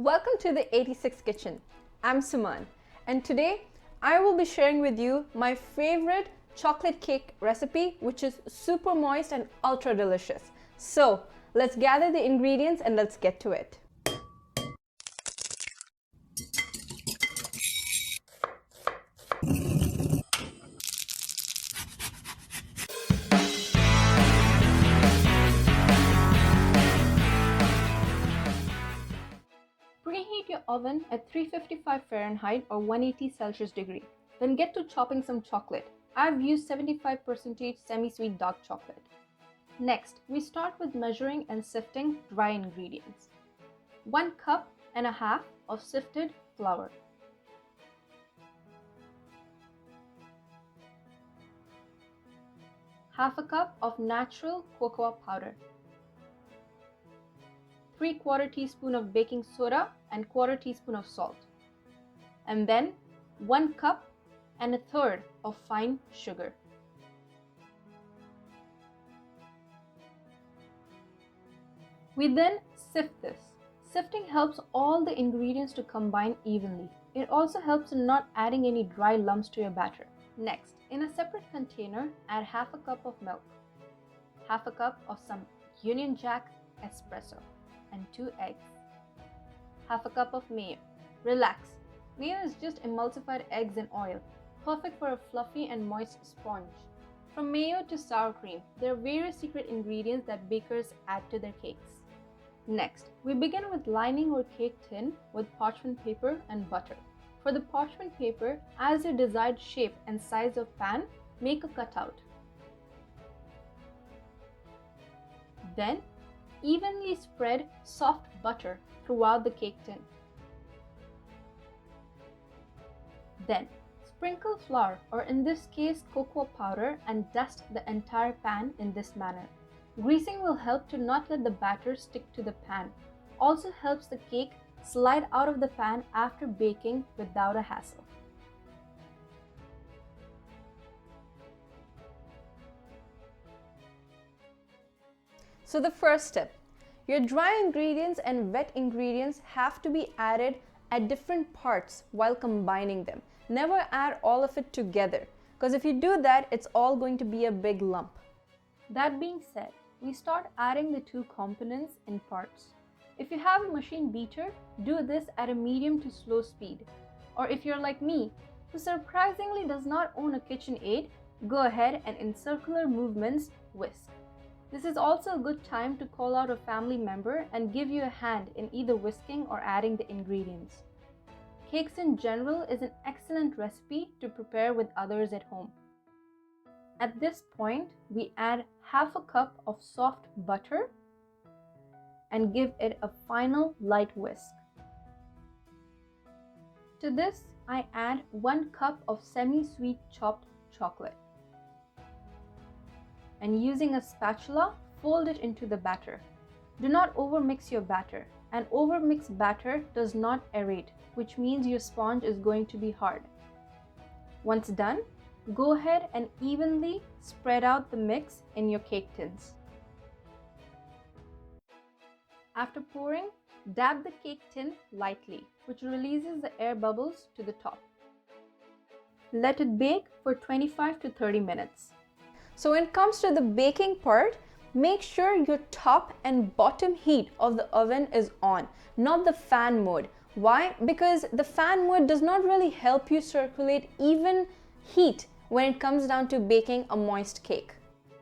Welcome to the 86 Kitchen. I'm Suman, and today I will be sharing with you my favorite chocolate cake recipe, which is super moist and ultra delicious. So let's gather the ingredients and let's get to it. Preheat your oven at 355 Fahrenheit or 180 Celsius degree. Then get to chopping some chocolate. I've used 75% semi-sweet dark chocolate. Next, we start with measuring and sifting dry ingredients. 1 cup and a half of sifted flour. Half a cup of natural cocoa powder. 3/4 teaspoon of baking soda and 1/4 teaspoon of salt. And then 1 cup and 1/3 of fine sugar. We then sift this. Sifting helps all the ingredients to combine evenly. It also helps in not adding any dry lumps to your batter. Next, in a separate container, add half a cup of milk, half a cup of some Union Jack espresso, and 2 eggs. Half a cup of mayo. Relax. Mayo is just emulsified eggs and oil, perfect for a fluffy and moist sponge. From mayo to sour cream, there are various secret ingredients that bakers add to their cakes. Next, we begin with lining our cake tin with parchment paper and butter. For the parchment paper, as your desired shape and size of pan, make a cutout. Then, evenly spread soft butter throughout the cake tin. Then, sprinkle flour, or in this case cocoa powder, and dust the entire pan in this manner. Greasing will help to not let the batter stick to the pan. Also helps the cake slide out of the pan after baking without a hassle. So the first step, your dry ingredients and wet ingredients have to be added at different parts while combining them. Never add all of it together, because if you do that, it's all going to be a big lump. That being said, we start adding the two components in parts. If you have a machine beater, do this at a medium to slow speed. Or if you're like me, who surprisingly does not own a KitchenAid, go ahead and in circular movements whisk. This is also a good time to call out a family member and give you a hand in either whisking or adding the ingredients. Cakes in general is an excellent recipe to prepare with others at home. At this point, we add half a cup of soft butter and give it a final light whisk. To this, I add 1 cup of semi-sweet chopped chocolate. And using a spatula, fold it into the batter. Do not overmix your batter. An overmixed batter does not aerate, which means your sponge is going to be hard. Once done, go ahead and evenly spread out the mix in your cake tins. After pouring, dab the cake tin lightly, which releases the air bubbles to the top. Let it bake for 25 to 30 minutes. So when it comes to the baking part, make sure your top and bottom heat of the oven is on, not the fan mode. Why? Because the fan mode does not really help you circulate even heat when it comes down to baking a moist cake.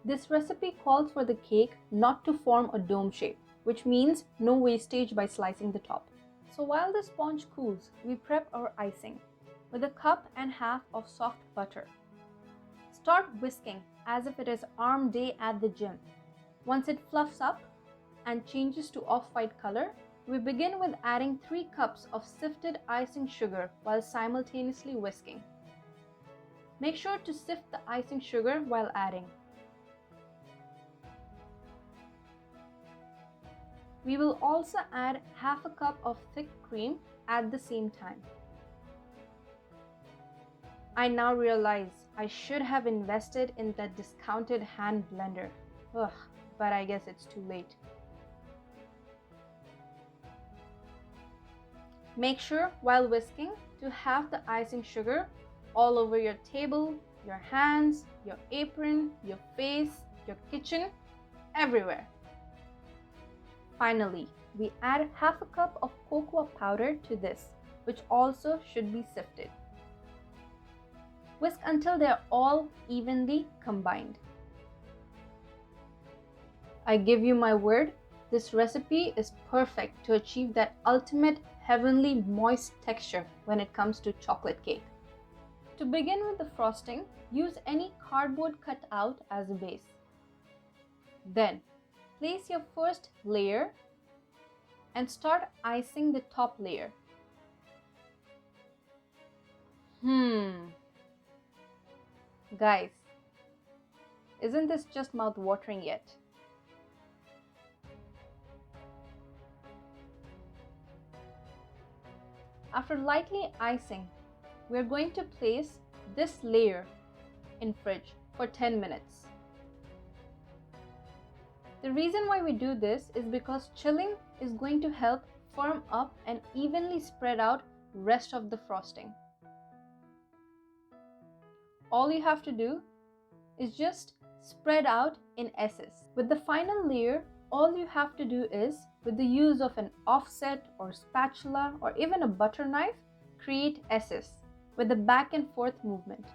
This recipe calls for the cake not to form a dome shape, which means no wastage by slicing the top. So while the sponge cools, we prep our icing with a cup and half of soft butter. Start whisking as if it is arm day at the gym. Once it fluffs up and changes to off-white color, we begin with adding 3 cups of sifted icing sugar while simultaneously whisking. Make sure to sift the icing sugar while adding. We will also add half a cup of thick cream at the same time. I now realize I should have invested in that discounted hand blender. Ugh, but I guess it's too late. Make sure while whisking to have the icing sugar all over your table, your hands, your apron, your face, your kitchen, everywhere. Finally, we add half a cup of cocoa powder to this, which also should be sifted. Whisk until they are all evenly combined. I give you my word, this recipe is perfect to achieve that ultimate heavenly moist texture when it comes to chocolate cake. To begin with the frosting, use any cardboard cut out as a base. Then, place your first layer and start icing the top layer. Guys, isn't this just mouth-watering yet? After lightly icing, we're going to place this layer in fridge for 10 minutes. The reason why we do this is because chilling is going to help firm up and evenly spread out rest of the frosting. All you have to do is just spread out in S's. With the final layer, all you have to do is, with the use of an offset or spatula or even a butter knife, create S's with a back and forth movement.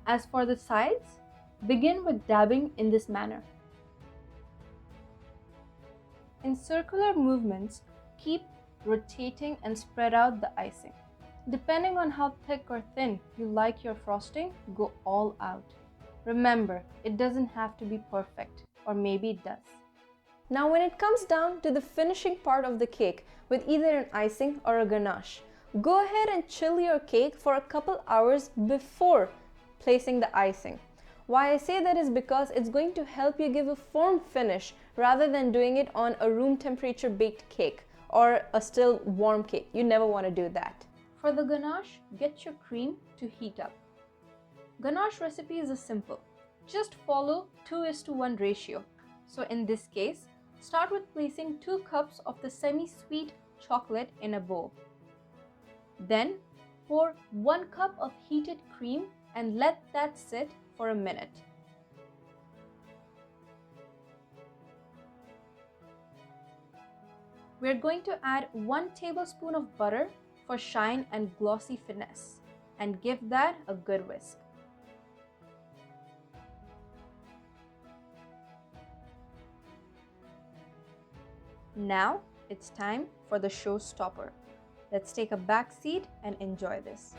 As for the sides, begin with dabbing in this manner. In circular movements, keep rotating and spread out the icing. Depending on how thick or thin you like your frosting, go all out. Remember, it doesn't have to be perfect, or maybe it does. Now when it comes down to the finishing part of the cake with either an icing or a ganache, go ahead and chill your cake for a couple hours before placing the icing. Why I say that is because it's going to help you give a firm finish rather than doing it on a room temperature baked cake or a still warm cake. You never want to do that. For the ganache, get your cream to heat up. Ganache recipes are simple. Just follow 2:1 ratio. So in this case, start with placing 2 cups of the semi-sweet chocolate in a bowl. Then pour 1 cup of heated cream and let that sit for a minute. We're going to add 1 tablespoon of butter for shine and glossy finesse and give that a good whisk. Now it's time for the showstopper. Let's take a back seat and enjoy this.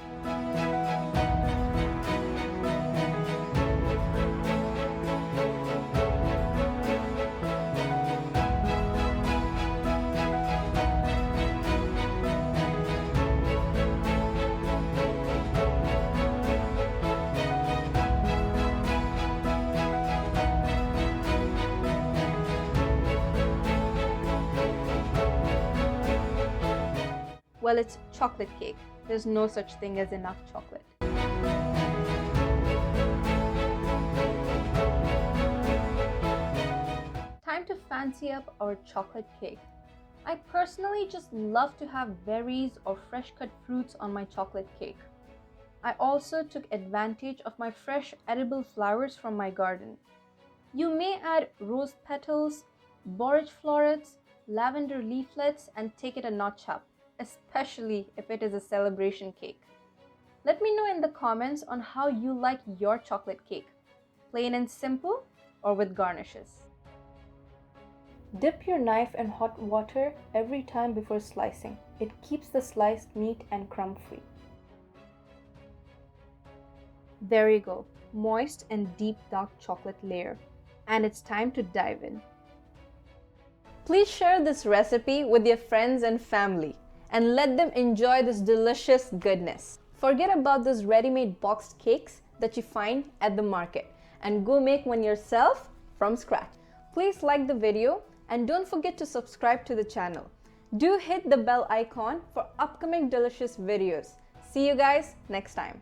Well, it's chocolate cake. There's no such thing as enough chocolate. Time to fancy up our chocolate cake. I personally just love to have berries or fresh cut fruits on my chocolate cake. I also took advantage of my fresh edible flowers from my garden. You may add rose petals, borage florets, lavender leaflets, and take it a notch up, especially if it is a celebration cake. Let me know in the comments on how you like your chocolate cake, plain and simple or with garnishes. Dip your knife in hot water every time before slicing. It keeps the sliced meat and crumb free. There you go, moist and deep dark chocolate layer. And it's time to dive in. Please share this recipe with your friends and family and let them enjoy this delicious goodness. Forget about those ready-made boxed cakes that you find at the market and go make one yourself from scratch. Please like the video and don't forget to subscribe to the channel. Do hit the bell icon for upcoming delicious videos. See you guys next time.